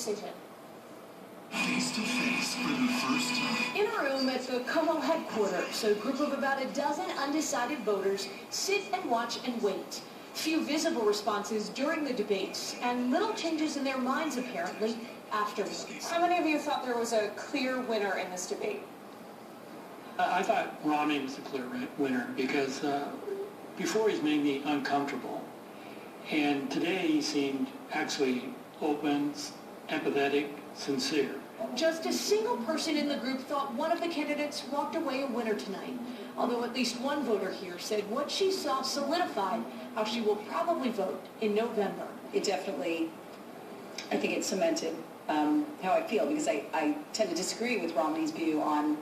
decision. Face to face for the first time. In a room at the KOMO headquarters, a group of about a dozen undecided voters sit and watch and wait. Few visible responses during the debates, and little changes in their minds apparently afterwards. How many of you thought there was a clear winner in this debate? I thought Romney was the clear winner because before he's made me uncomfortable, and today he seemed actually open, empathetic, sincere. Just a single person in the group thought one of the candidates walked away a winner tonight, although at least one voter here said what she saw solidified how she will probably vote in November. It definitely, I think it cemented how I feel, because I tend to disagree with Romney's view on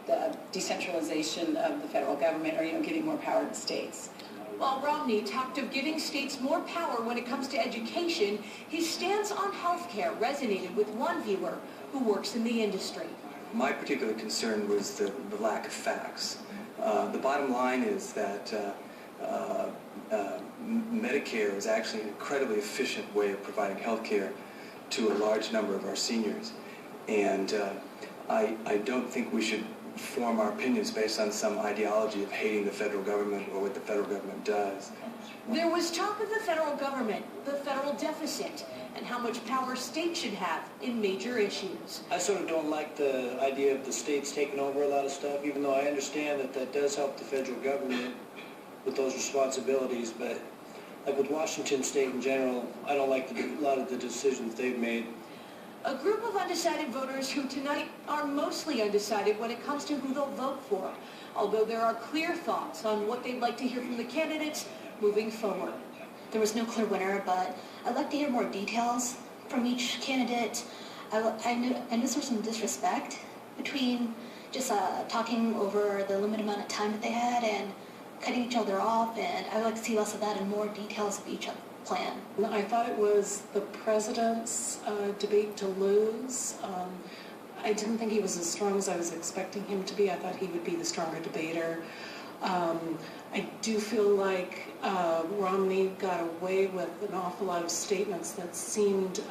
the decentralization of the federal government, or giving more power to states. While Romney talked of giving states more power when it comes to education, his stance on health care resonated with one viewer who works in the industry. My particular concern was the lack of facts. The bottom line is that Medicare is actually an incredibly efficient way of providing health care to a large number of our seniors. And I don't think we should form our opinions based on some ideology of hating the federal government or what the federal government does. There was talk of the federal government, the federal deficit, and how much power states should have in major issues. I sort of don't like the idea of the states taking over a lot of stuff, even though I understand that that does help the federal government with those responsibilities. But like with Washington State in general, I don't like a lot of the decisions they've made. A group of undecided voters who tonight are mostly undecided when it comes to who they'll vote for, although there are clear thoughts on what they'd like to hear from the candidates moving forward. There was no clear winner, but I'd like to hear more details from each candidate. I noticed there was some disrespect between just talking over the limited amount of time that they had and cutting each other off, and I would like to see less of that and more details of each plan. I thought it was the president's debate to lose. I didn't think he was as strong as I was expecting him to be. I thought he would be the stronger debater. I do feel like Romney got away with an awful lot of statements that seemed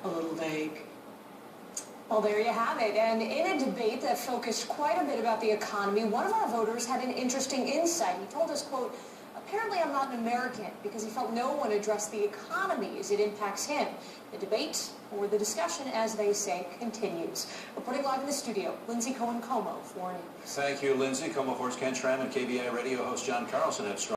a little vague. Well, there you have it. And in a debate that focused quite a bit about the economy, one of our voters had an interesting insight. He told us, quote, "Apparently I'm not an American," because he felt no one addressed the economy as it impacts him. The debate, or the discussion, as they say, continues. Reporting live in the studio, Lindsay Cohen, KOMO 4 News. Thank you, Lindsay. KOMO 4's Ken Schramm and KBI Radio host John Carlson have strong